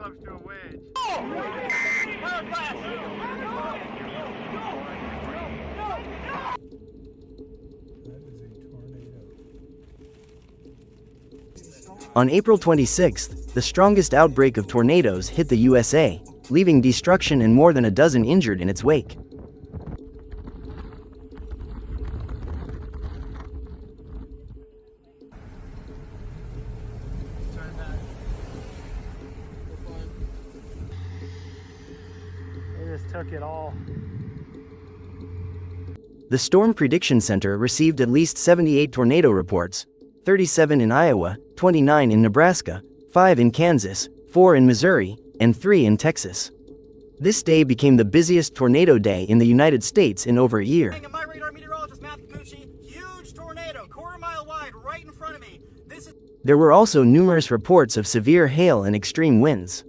close to a wedge. On April 26th, the strongest outbreak of tornadoes hit the USA, leaving destruction and more than a dozen injured in its wake. They just took it all. The Storm Prediction Center received at least 78 tornado reports, 37 in Iowa, 29 in Nebraska, 5 in Kansas, 4 in Missouri, and 3 in Texas. This day became the busiest tornado day in the United States in over a year. My radar meteorologist, Matthew Gucci, huge tornado, quarter-mile wide, right in front of me. There were also numerous reports of severe hail and extreme winds.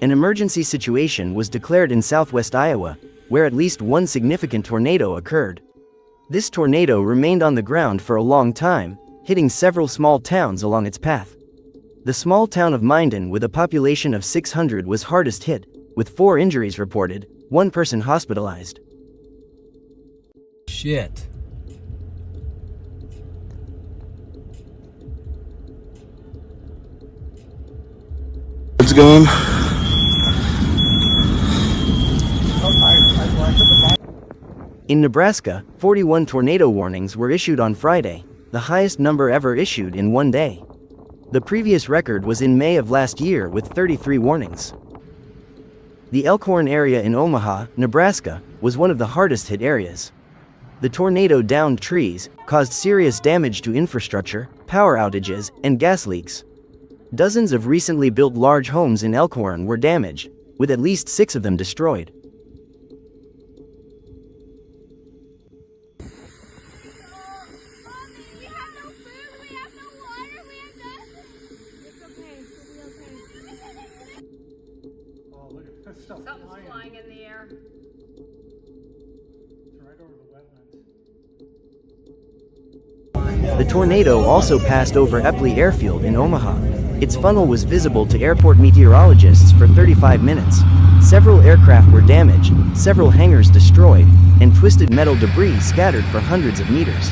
An emergency situation was declared in southwest Iowa, where at least one significant tornado occurred. This tornado remained on the ground for a long time, hitting several small towns along its path. The small town of Minden, with a population of 600, was hardest hit, with 4 injuries reported, 1 person hospitalized. Shit. It's going. In Nebraska, 41 tornado warnings were issued on Friday, the highest number ever issued in one day. The previous record was in May of last year with 33 warnings. The Elkhorn area in Omaha, Nebraska, was one of the hardest hit areas. The tornado downed trees, caused serious damage to infrastructure, power outages, and gas leaks. Dozens of recently built large homes in Elkhorn were damaged, with at least 6 of them destroyed. Something's flying in the air. It's right over the wetlands. The tornado also passed over Epley Airfield in Omaha. Its funnel was visible to airport meteorologists for 35 minutes. Several aircraft were damaged, several hangars destroyed, and twisted metal debris scattered for hundreds of meters.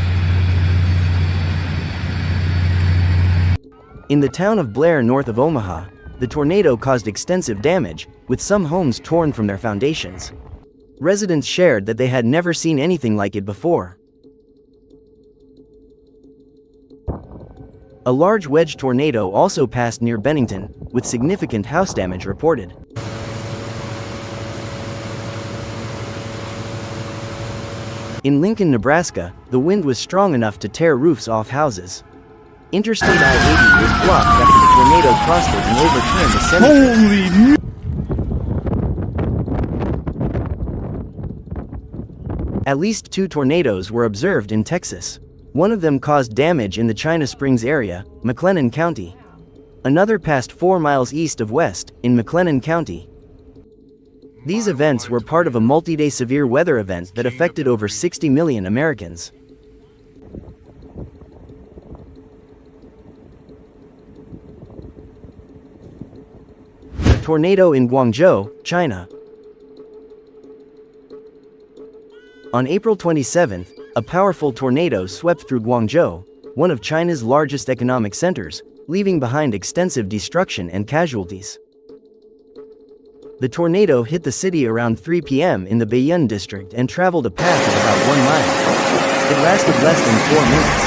In the town of Blair north of Omaha, the tornado caused extensive damage, with some homes torn from their foundations. Residents shared that they had never seen anything like it before. A large wedge tornado also passed near Bennington, with significant house damage reported. In Lincoln, Nebraska, the wind was strong enough to tear roofs off houses. Interstate I-80 was blocked after the tornado crossed it and overturned the cemetery. At least 2 tornadoes were observed in Texas. One of them caused damage in the China Springs area, McLennan County. Another passed 4 miles east of West, in McLennan County. These events were part of a multi-day severe weather event that affected over 60 million Americans. Tornado in Guangzhou, China. On April 27, a powerful tornado swept through Guangzhou, one of China's largest economic centers, leaving behind extensive destruction and casualties. The tornado hit the city around 3 p.m. in the Baiyun district and traveled a path of about 1 mile. It lasted less than 4 minutes.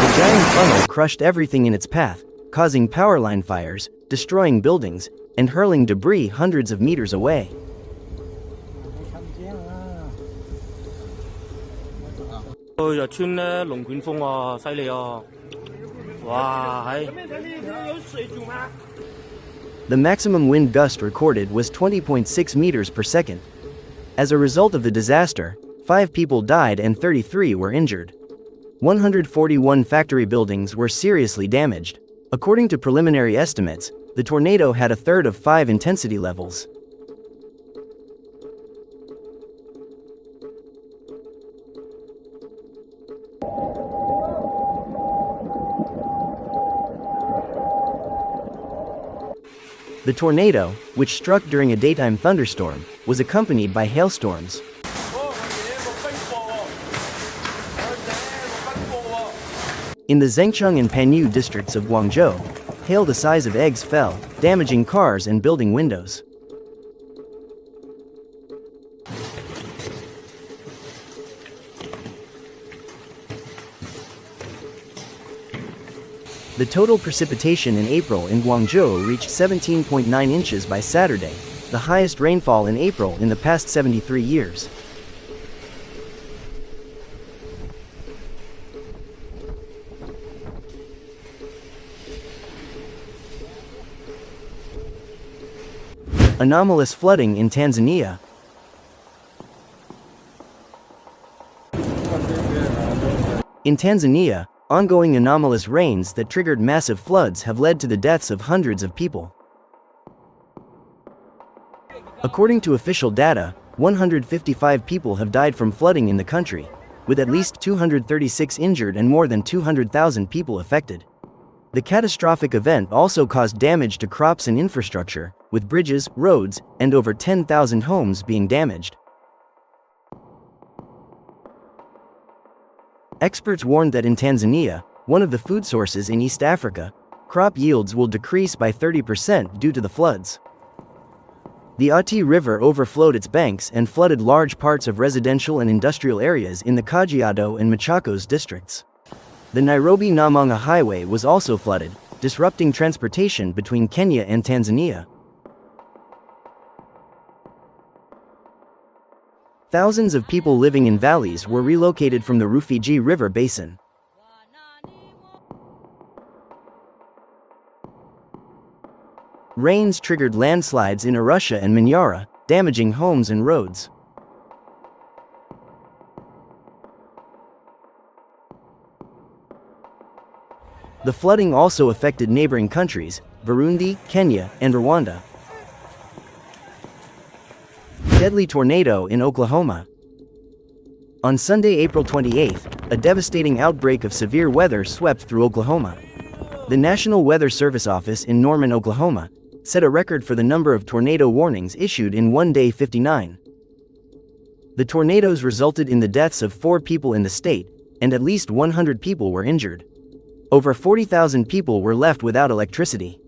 The giant funnel crushed everything in its path, causing power line fires, destroying buildings, and hurling debris hundreds of meters away. The maximum wind gust recorded was 20.6 meters per second. As a result of the disaster, 5 people died and 33 were injured. 141 factory buildings were seriously damaged. According to preliminary estimates, the tornado had a third of 5 intensity levels. The tornado, which struck during a daytime thunderstorm, was accompanied by hailstorms. In the Zhengcheng and Panyu districts of Guangzhou, hail the size of eggs fell, damaging cars and building windows. The total precipitation in April in Guangzhou reached 17.9 inches by Saturday, the highest rainfall in April in the past 73 years. Anomalous flooding in Tanzania. In Tanzania, ongoing anomalous rains that triggered massive floods have led to the deaths of hundreds of people. According to official data, 155 people have died from flooding in the country, with at least 236 injured and more than 200,000 people affected. The catastrophic event also caused damage to crops and infrastructure, with bridges, roads, and over 10,000 homes being damaged. Experts warned that in Tanzania, one of the food sources in East Africa, crop yields will decrease by 30% due to the floods. The Ati River overflowed its banks and flooded large parts of residential and industrial areas in the Kajiado and Machakos districts. The Nairobi-Namanga highway was also flooded, disrupting transportation between Kenya and Tanzania. Thousands of people living in valleys were relocated from the Rufiji River basin. Rains triggered landslides in Arusha and Manyara, damaging homes and roads. The flooding also affected neighboring countries, Burundi, Kenya, and Rwanda. Deadly tornado in Oklahoma. On Sunday, April 28, a devastating outbreak of severe weather swept through Oklahoma. The National Weather Service office in Norman, Oklahoma, set a record for the number of tornado warnings issued in one day: 59. The tornadoes resulted in the deaths of 4 people in the state, and at least 100 people were injured. Over 40,000 people were left without electricity.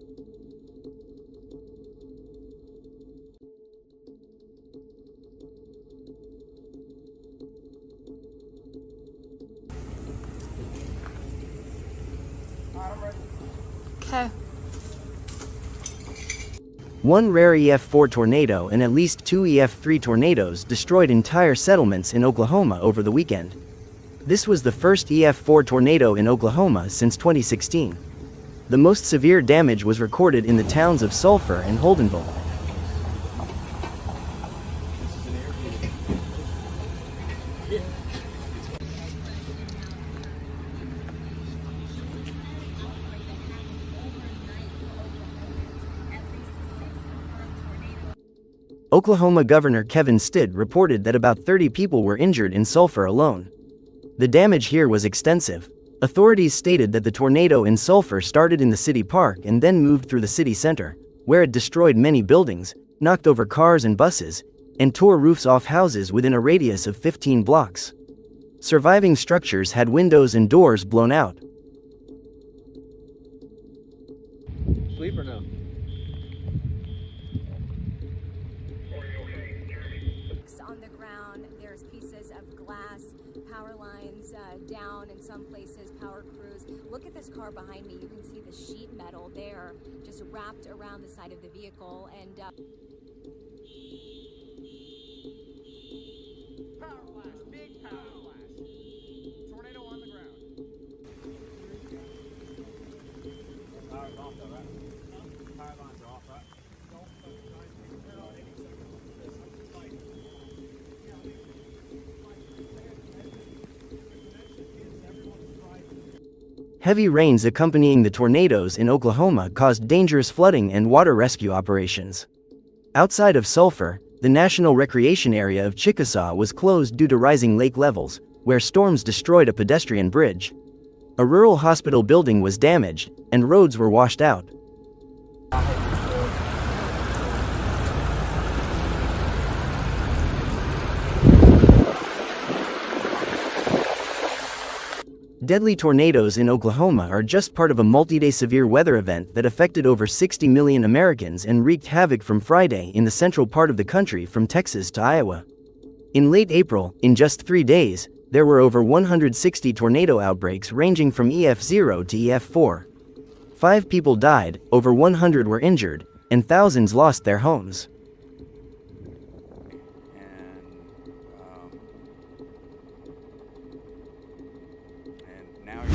Okay. One rare EF4 tornado and at least 2 EF3 tornadoes destroyed entire settlements in Oklahoma over the weekend. This was the first EF4 tornado in Oklahoma since 2016. The most severe damage was recorded in the towns of Sulphur and Holdenville. Oklahoma Governor Kevin Stitt reported that about 30 people were injured in Sulphur alone. The damage here was extensive. Authorities stated that the tornado in Sulphur started in the city park and then moved through the city center, where it destroyed many buildings, knocked over cars and buses, and tore roofs off houses within a radius of 15 blocks. Surviving structures had windows and doors blown out. Sleep or no? On the ground, there's pieces of glass, power lines down in some places, power crews. Look at this car behind me. You can see the sheet metal there just wrapped around the side of the vehicle. And Power flash, big power flash. Tornado on the ground. Power's off though, right? Power lines are off, right? Heavy rains accompanying the tornadoes in Oklahoma caused dangerous flooding and water rescue operations. Outside of Sulphur, the National Recreation Area of Chickasaw was closed due to rising lake levels, where storms destroyed a pedestrian bridge. A rural hospital building was damaged, and roads were washed out. Deadly tornadoes in Oklahoma are just part of a multi-day severe weather event that affected over 60 million Americans and wreaked havoc from Friday in the central part of the country from Texas to Iowa. In late April, in just 3 days, there were over 160 tornado outbreaks ranging from EF0 to EF4. 5 people died, over 100 were injured, and thousands lost their homes.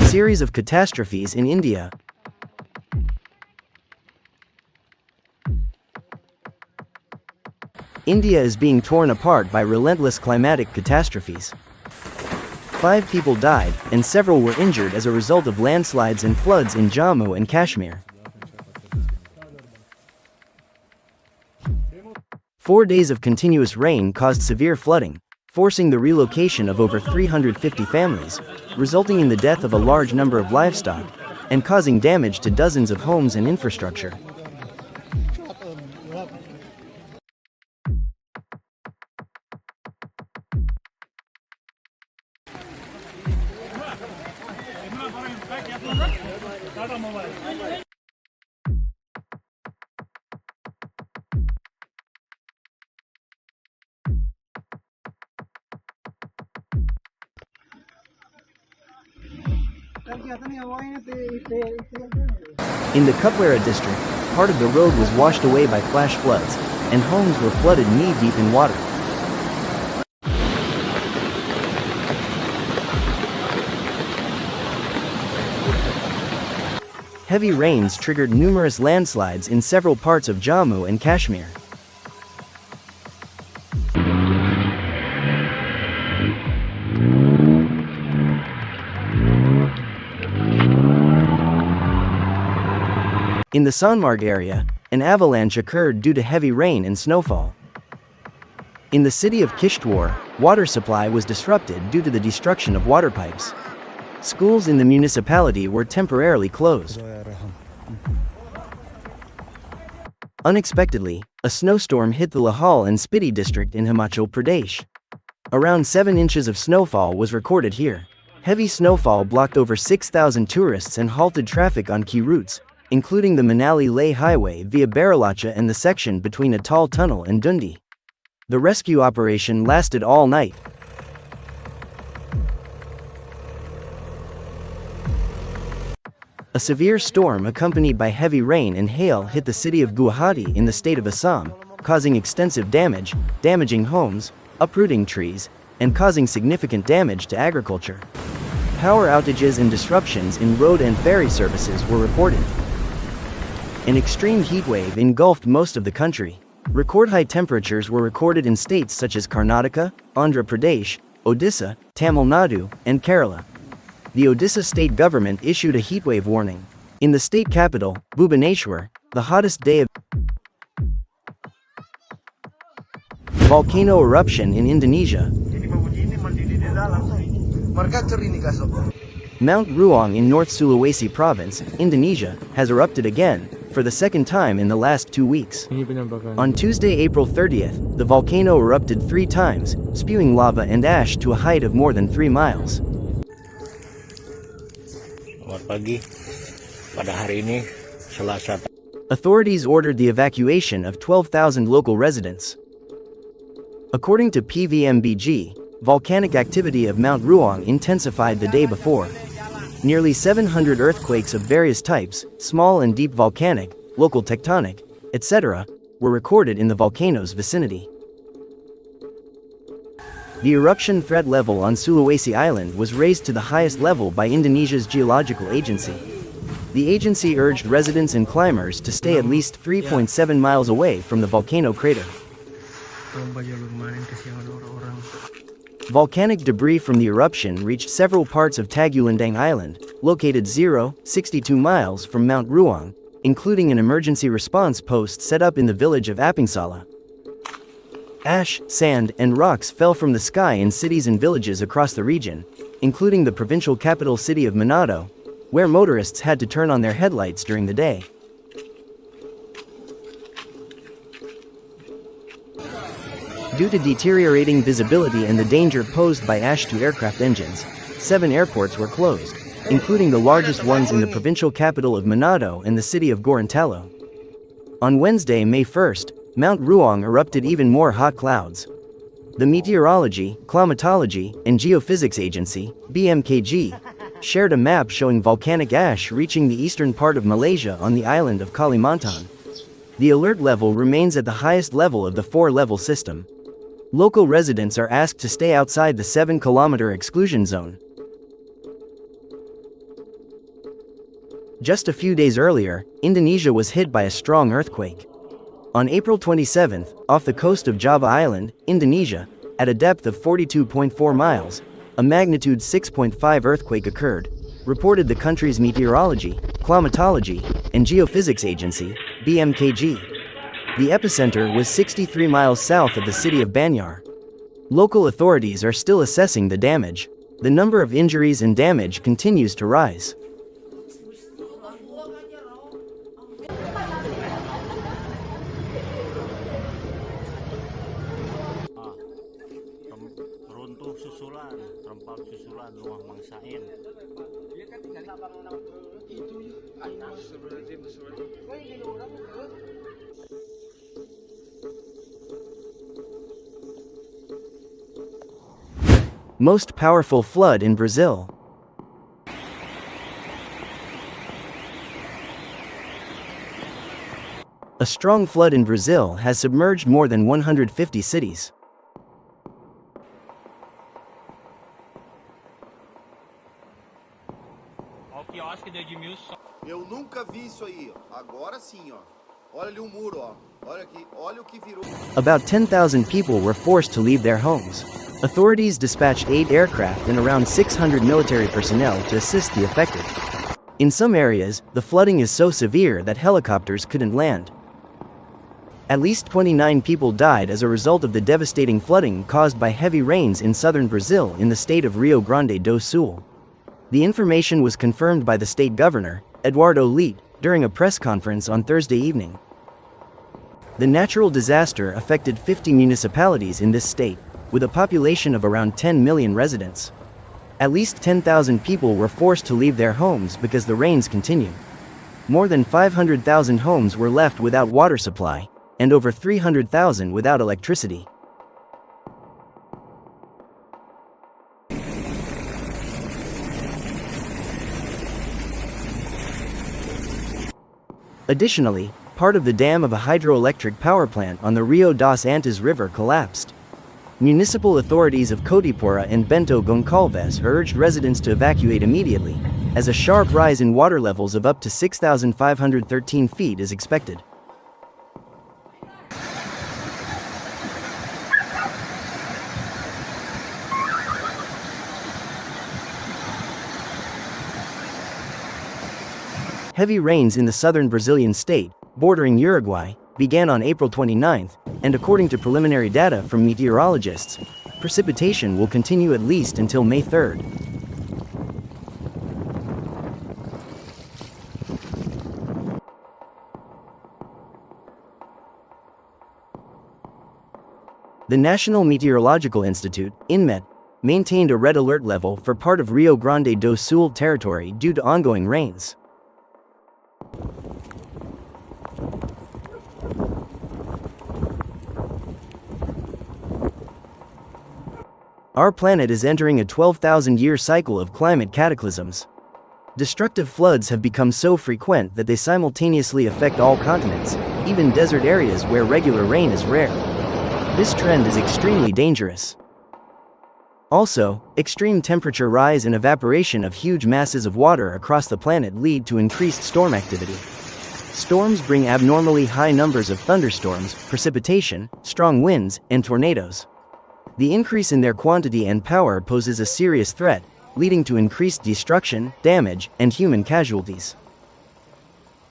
Series of catastrophes in India. India is being torn apart by relentless climatic catastrophes. 5 people died, and several were injured as a result of landslides and floods in Jammu and Kashmir. 4 days of continuous rain caused severe flooding, forcing the relocation of over 350 families, resulting in the death of a large number of livestock, and causing damage to dozens of homes and infrastructure. In the Kupwara district, part of the road was washed away by flash floods, and homes were flooded knee-deep in water. Heavy rains triggered numerous landslides in several parts of Jammu and Kashmir. In the Sonmarg area, an avalanche occurred due to heavy rain and snowfall. In the city of Kishtwar, water supply was disrupted due to the destruction of water pipes. Schools in the municipality were temporarily closed. Unexpectedly, a snowstorm hit the Lahaul and Spiti district in Himachal Pradesh. Around 7 inches of snowfall was recorded here. Heavy snowfall blocked over 6,000 tourists and halted traffic on key routes, including the Manali-Leh highway via Baralacha and the section between a tall tunnel and Dundee. The rescue operation lasted all night. A severe storm accompanied by heavy rain and hail hit the city of Guwahati in the state of Assam, causing extensive damage, damaging homes, uprooting trees, and causing significant damage to agriculture. Power outages and disruptions in road and ferry services were reported. An extreme heatwave engulfed most of the country. Record-high temperatures were recorded in states such as Karnataka, Andhra Pradesh, Odisha, Tamil Nadu, and Kerala. The Odisha state government issued a heatwave warning. In the state capital, Bhubaneswar, the hottest day of volcano eruption in Indonesia. Mount Ruang in North Sulawesi province, Indonesia, has erupted again, for the second time in the last 2 weeks. On Tuesday, April 30th, the volcano erupted 3 times, spewing lava and ash to a height of more than 3 miles. Authorities ordered the evacuation of 12,000 local residents. According to PVMBG, volcanic activity of Mount Ruang intensified the day before. Nearly 700 earthquakes of various types, small and deep volcanic, local tectonic, etc., were recorded in the volcano's vicinity. The eruption threat level on Sulawesi Island was raised to the highest level by Indonesia's geological agency. The agency urged residents and climbers to stay at least 3.7 miles away from the volcano crater. Volcanic debris from the eruption reached several parts of Tagulandang Island, located 62 miles from Mount Ruang, including an emergency response post set up in the village of Apingsala. Ash, sand, and rocks fell from the sky in cities and villages across the region, including the provincial capital city of Manado, where motorists had to turn on their headlights during the day. Due to deteriorating visibility and the danger posed by ash to aircraft engines, 7 airports were closed, including the largest ones in the provincial capital of Manado and the city of Gorontalo. On Wednesday, May 1st, Mount Ruang erupted even more hot clouds. The Meteorology, Climatology, and Geophysics Agency, BMKG, shared a map showing volcanic ash reaching the eastern part of Malaysia on the island of Kalimantan. The alert level remains at the highest level of the 4-level system. Local residents are asked to stay outside the 7-kilometer exclusion zone. Just a few days earlier, Indonesia was hit by a strong earthquake. On April 27, off the coast of Java Island, Indonesia, at a depth of 42.4 miles, a magnitude 6.5 earthquake occurred, reported the country's Meteorology, Climatology, and Geophysics Agency, BMKG. The epicenter was 63 miles south of the city of Banyar. Local authorities are still assessing the damage. The number of injuries and damage continues to rise. Runtuh susulan, terempat susulan rumah mangsain. Most powerful flood in Brazil. A strong flood in Brazil has submerged more than 150 cities. Eu nunca vi isso aí. Agora sim, ó. Olha ali o muro, ó. Olha aqui, olha o que virou. About 10,000 people were forced to leave their homes. Authorities dispatched 8 aircraft and around 600 military personnel to assist the affected. In some areas, the flooding is so severe that helicopters couldn't land. At least 29 people died as a result of the devastating flooding caused by heavy rains in southern Brazil in the state of Rio Grande do Sul. The information was confirmed by the state governor, Eduardo Leite, during a press conference on Thursday evening. The natural disaster affected 50 municipalities in this state, with a population of around 10 million residents. At least 10,000 people were forced to leave their homes because the rains continue. More than 500,000 homes were left without water supply, and over 300,000 without electricity. Additionally, part of the dam of a hydroelectric power plant on the Rio das Antas River collapsed. Municipal authorities of Cotipora and Bento Gonçalves urged residents to evacuate immediately, as a sharp rise in water levels of up to 6,513 feet is expected. Heavy rains in the southern Brazilian state, bordering Uruguay, began on April 29, and according to preliminary data from meteorologists, precipitation will continue at least until May 3. The National Meteorological Institute, INMET, maintained a red alert level for part of Rio Grande do Sul territory due to ongoing rains. Our planet is entering a 12,000-year cycle of climate cataclysms. Destructive floods have become so frequent that they simultaneously affect all continents, even desert areas where regular rain is rare. This trend is extremely dangerous. Also, extreme temperature rise and evaporation of huge masses of water across the planet lead to increased storm activity. Storms bring abnormally high numbers of thunderstorms, precipitation, strong winds, and tornadoes. The increase in their quantity and power poses a serious threat, leading to increased destruction, damage, and human casualties.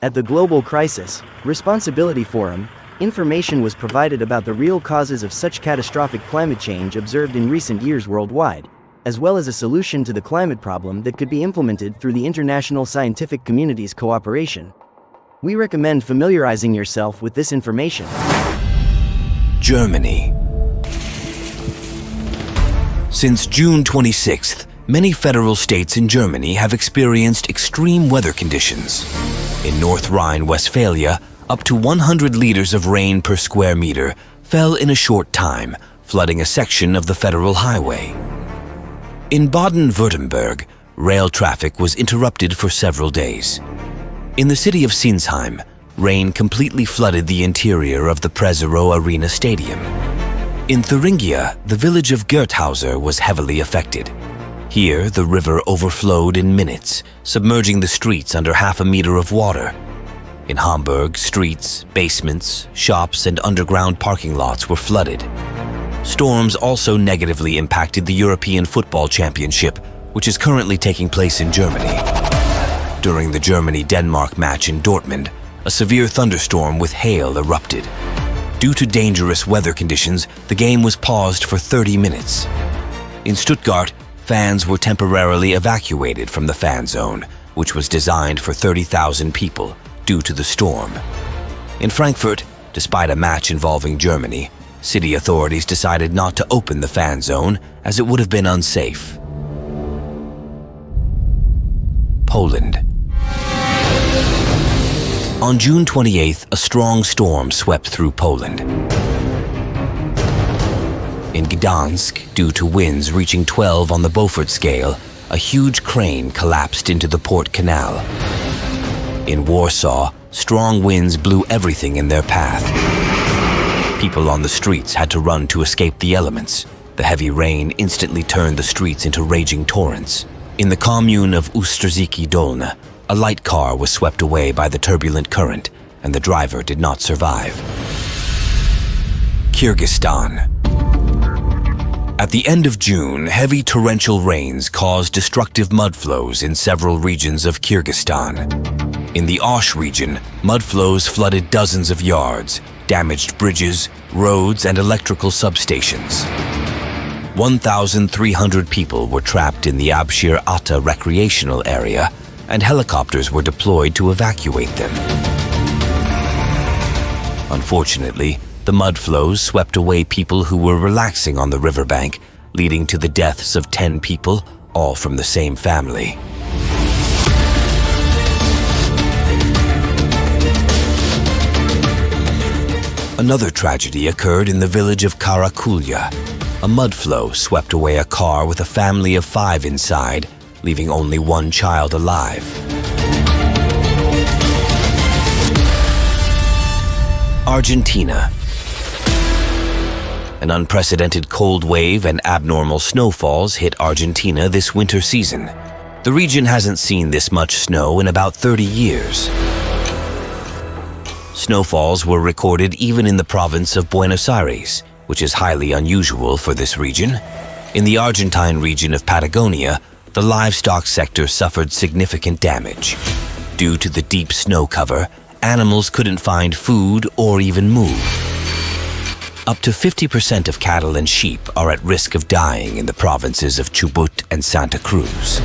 At the Global Crisis Responsibility Forum, information was provided about the real causes of such catastrophic climate change observed in recent years worldwide, as well as a solution to the climate problem that could be implemented through the international scientific community's cooperation. We recommend familiarizing yourself with this information. Germany. Since June 26th, many federal states in Germany have experienced extreme weather conditions. In North Rhine-Westphalia, up to 100 liters of rain per square meter fell in a short time, flooding a section of the federal highway. In Baden-Württemberg, rail traffic was interrupted for several days. In the city of Sinsheim, rain completely flooded the interior of the Prezero Arena Stadium. In Thuringia, the village of Gerthauser was heavily affected. Here, the river overflowed in minutes, submerging the streets under half a meter of water. In Hamburg, streets, basements, shops, and underground parking lots were flooded. Storms also negatively impacted the European Football Championship, which is currently taking place in Germany. During the Germany-Denmark match in Dortmund, a severe thunderstorm with hail erupted. Due to dangerous weather conditions, the game was paused for 30 minutes. In Stuttgart, fans were temporarily evacuated from the fan zone, which was designed for 30,000 people, due to the storm. In Frankfurt, despite a match involving Germany, city authorities decided not to open the fan zone as it would have been unsafe. Poland. On June 28th, a strong storm swept through Poland. In Gdansk, due to winds reaching 12 on the Beaufort scale, a huge crane collapsed into the port canal. In Warsaw, strong winds blew everything in their path. People on the streets had to run to escape the elements. The heavy rain instantly turned the streets into raging torrents. In the commune of Ustrzyki Dolne, a light car was swept away by the turbulent current, and the driver did not survive. Kyrgyzstan. At the end of June, heavy torrential rains caused destructive mud flows in several regions of Kyrgyzstan. In the Osh region, mud flows flooded dozens of yards, damaged bridges, roads, and electrical substations. 1,300 people were trapped in the Abshir Ata recreational area, and helicopters were deployed to evacuate them. Unfortunately, the mud flows swept away people who were relaxing on the riverbank, leading to the deaths of 10 people, all from the same family. Another tragedy occurred in the village of Karakulya. A mud flow swept away a car with a family of 5 inside, leaving only 1 child alive. Argentina. An unprecedented cold wave and abnormal snowfalls hit Argentina this winter season. The region hasn't seen this much snow in about 30 years. Snowfalls were recorded even in the province of Buenos Aires, which is highly unusual for this region. In the Argentine region of Patagonia, the livestock sector suffered significant damage. Due to the deep snow cover, animals couldn't find food or even move. Up to 50% of cattle and sheep are at risk of dying in the provinces of Chubut and Santa Cruz.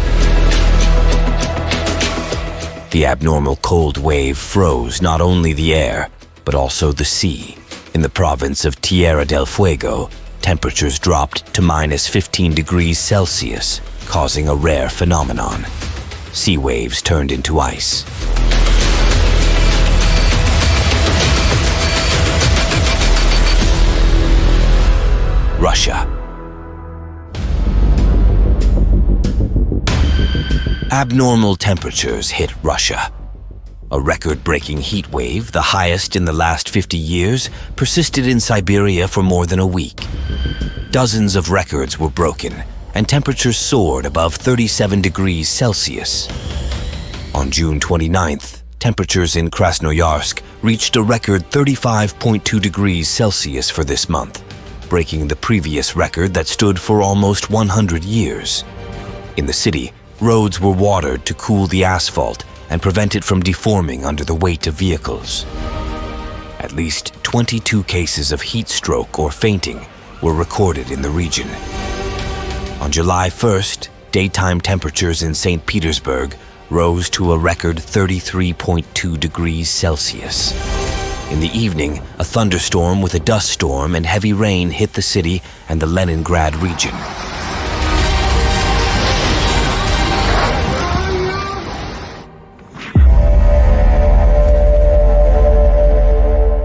The abnormal cold wave froze not only the air, but also the sea. In the province of Tierra del Fuego, temperatures dropped to minus 15 degrees Celsius, causing a rare phenomenon. Sea waves turned into ice. Russia. Abnormal temperatures hit Russia. A record-breaking heat wave, the highest in the last 50 years, persisted in Siberia for more than a week. Dozens of records were broken, and temperatures soared above 37 degrees Celsius. On June 29th, temperatures in Krasnoyarsk reached a record 35.2 degrees Celsius for this month. breaking the previous record that stood for almost 100 years. In the city, roads were watered to cool the asphalt and prevent it from deforming under the weight of vehicles. At least 22 cases of heat stroke or fainting were recorded in the region. On July 1st, daytime temperatures in St. Petersburg rose to a record 33.2 degrees Celsius. In the evening, a thunderstorm with a dust storm and heavy rain hit the city and the Leningrad region.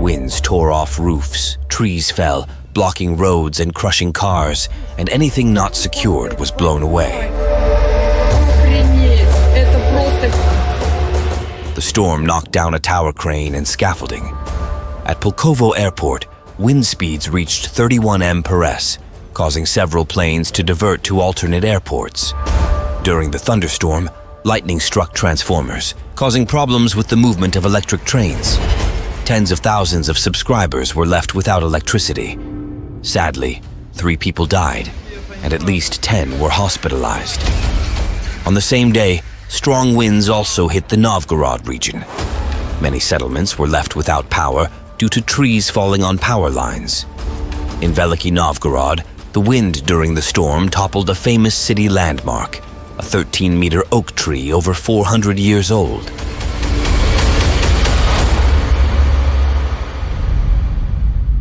Winds tore off roofs, trees fell, blocking roads and crushing cars, and anything not secured was blown away. The storm knocked down a tower crane and scaffolding. At Pulkovo Airport, wind speeds reached 31 mph, causing several planes to divert to alternate airports. During the thunderstorm, lightning struck transformers, causing problems with the movement of electric trains. Tens of thousands of subscribers were left without electricity. Sadly, 3 people died, and at least 10 were hospitalized. On the same day, strong winds also hit the Novgorod region. Many settlements were left without power due to trees falling on power lines. In Veliki Novgorod, the wind during the storm toppled a famous city landmark, a 13-meter oak tree over 400 years old.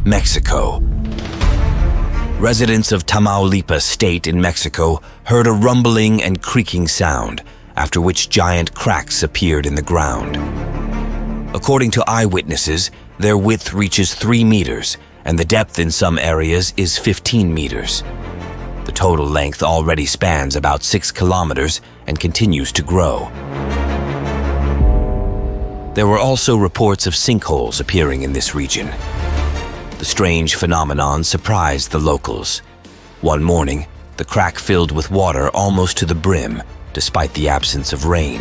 Mexico. Residents of Tamaulipas State in Mexico heard a rumbling and creaking sound, after which giant cracks appeared in the ground. According to eyewitnesses, their width reaches 3 meters, and the depth in some areas is 15 meters. The total length already spans about 6 kilometers and continues to grow. There were also reports of sinkholes appearing in this region. The strange phenomenon surprised the locals. One morning, the crack filled with water almost to the brim, despite the absence of rain.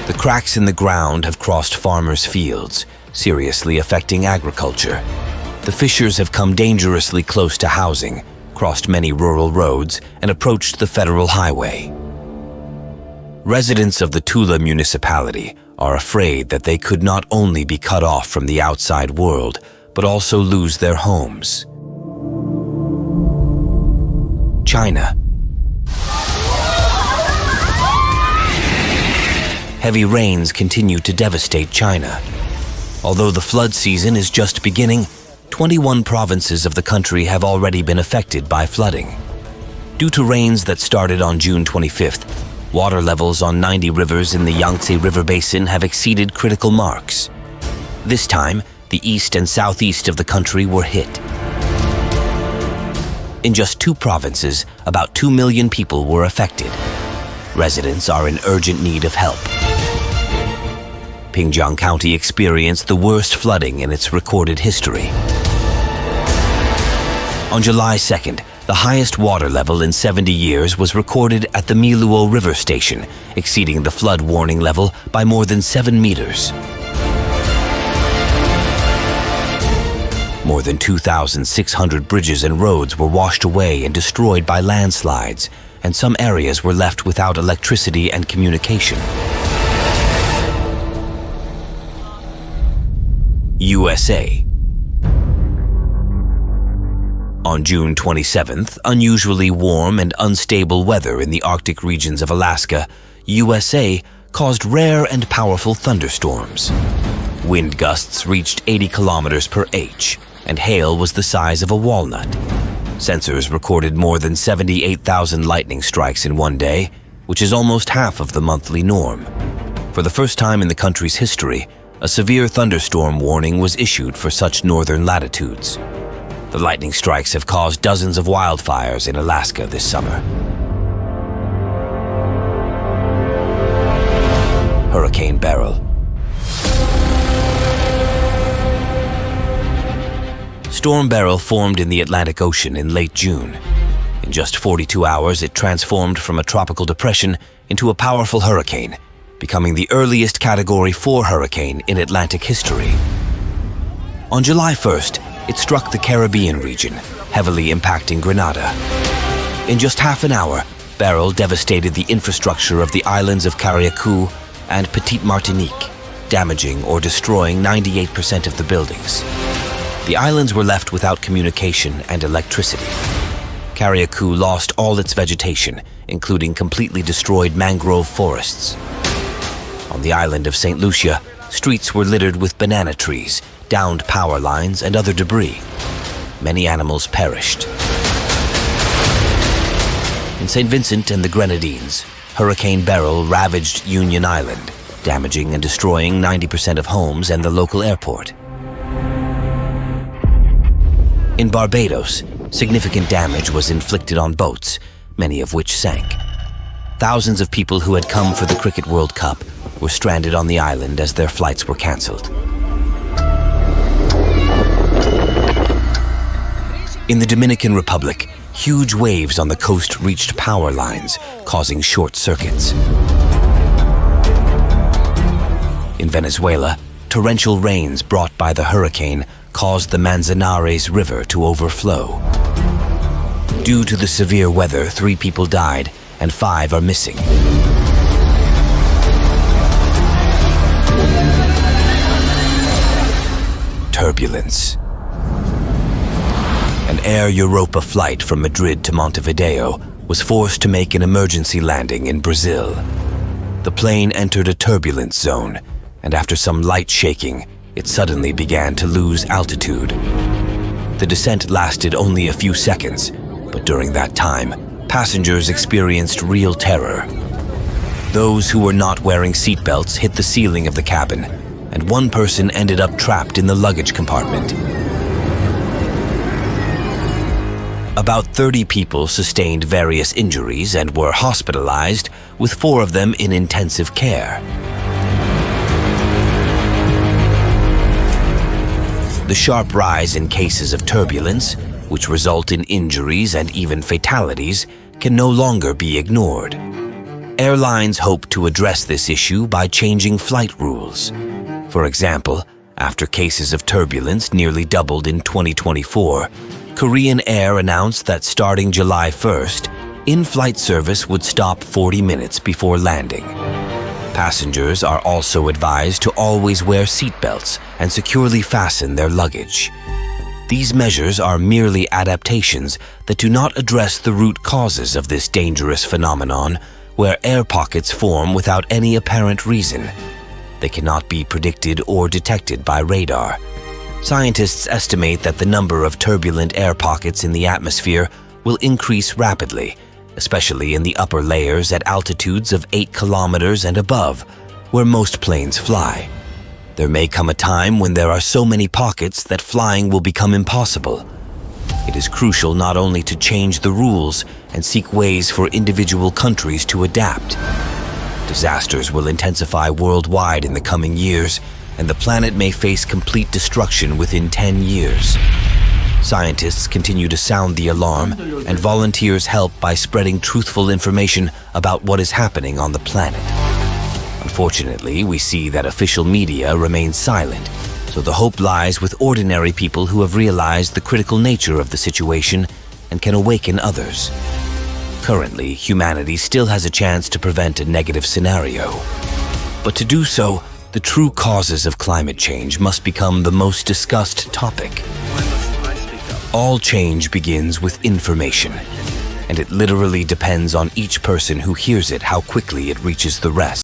The cracks in the ground have crossed farmers' fields, seriously affecting agriculture. The fissures have come dangerously close to housing, crossed many rural roads, and approached the federal highway. Residents of the Tula municipality are afraid that they could not only be cut off from the outside world, but also lose their homes. China. Heavy rains continue to devastate China. Although the flood season is just beginning, 21 provinces of the country have already been affected by flooding. Due to rains that started on June 25th, water levels on 90 rivers in the Yangtze River Basin have exceeded critical marks. This time, the east and southeast of the country were hit. In just 2 provinces, about 2 million people were affected. Residents are in urgent need of help. Pingjiang County experienced the worst flooding in its recorded history. On July 2nd, the highest water level in 70 years was recorded at the Miluo River Station, exceeding the flood warning level by more than 7 meters. More than 2,600 bridges and roads were washed away and destroyed by landslides, and some areas were left without electricity and communication. USA. On June 27th, unusually warm and unstable weather in the Arctic regions of Alaska, USA, caused rare and powerful thunderstorms. Wind gusts reached 80 kilometers per h, and hail was the size of a walnut. Sensors recorded more than 78,000 lightning strikes in one day, which is almost half of the monthly norm. For the first time in the country's history, a severe thunderstorm warning was issued for such northern latitudes. The lightning strikes have caused dozens of wildfires in Alaska this summer. Hurricane Beryl. Storm Beryl formed in the Atlantic Ocean in late June. In just 42 hours, it transformed from a tropical depression into a powerful hurricane, becoming the earliest Category 4 hurricane in Atlantic history. On July 1st, it struck the Caribbean region, heavily impacting Grenada. In just half an hour, Beryl devastated the infrastructure of the islands of Carriacou and Petite Martinique, damaging or destroying 98% of the buildings. The islands were left without communication and electricity. Carriacou lost all its vegetation, including completely destroyed mangrove forests. On the island of St. Lucia, streets were littered with banana trees, downed power lines, and other debris. Many animals perished. In St. Vincent and the Grenadines, Hurricane Beryl ravaged Union Island, damaging and destroying 90% of homes and the local airport. In Barbados, significant damage was inflicted on boats, many of which sank. Thousands of people who had come for the Cricket World Cup were stranded on the island as their flights were cancelled. In the Dominican Republic, huge waves on the coast reached power lines, causing short circuits. In Venezuela, torrential rains brought by the hurricane caused the Manzanares River to overflow. Due to the severe weather, 3 people died and 5 are missing. Turbulence. An Air Europa flight from Madrid to Montevideo was forced to make an emergency landing in Brazil. The plane entered a turbulence zone, and after some light shaking, it suddenly began to lose altitude. The descent lasted only a few seconds, but during that time, passengers experienced real terror. Those who were not wearing seatbelts hit the ceiling of the cabin, and one person ended up trapped in the luggage compartment. About 30 people sustained various injuries and were hospitalized, with 4 of them in intensive care. The sharp rise in cases of turbulence, which result in injuries and even fatalities, can no longer be ignored. Airlines hope to address this issue by changing flight rules. For example, after cases of turbulence nearly doubled in 2024, Korean Air announced that starting July 1st, in-flight service would stop 40 minutes before landing. Passengers are also advised to always wear seatbelts and securely fasten their luggage. These measures are merely adaptations that do not address the root causes of this dangerous phenomenon, where air pockets form without any apparent reason. They cannot be predicted or detected by radar. Scientists estimate that the number of turbulent air pockets in the atmosphere will increase rapidly, especially in the upper layers at altitudes of 8 kilometers and above, where most planes fly. There may come a time when there are so many pockets that flying will become impossible. It is crucial not only to change the rules and seek ways for individual countries to adapt. Disasters will intensify worldwide in the coming years, and the planet may face complete destruction within 10 years. Scientists continue to sound the alarm, and volunteers help by spreading truthful information about what is happening on the planet. Unfortunately, we see that official media remains silent, so the hope lies with ordinary people who have realized the critical nature of the situation and can awaken others. Currently, humanity still has a chance to prevent a negative scenario. But to do so, the true causes of climate change must become the most discussed topic. All change begins with information, and it literally depends on each person who hears it how quickly it reaches the rest.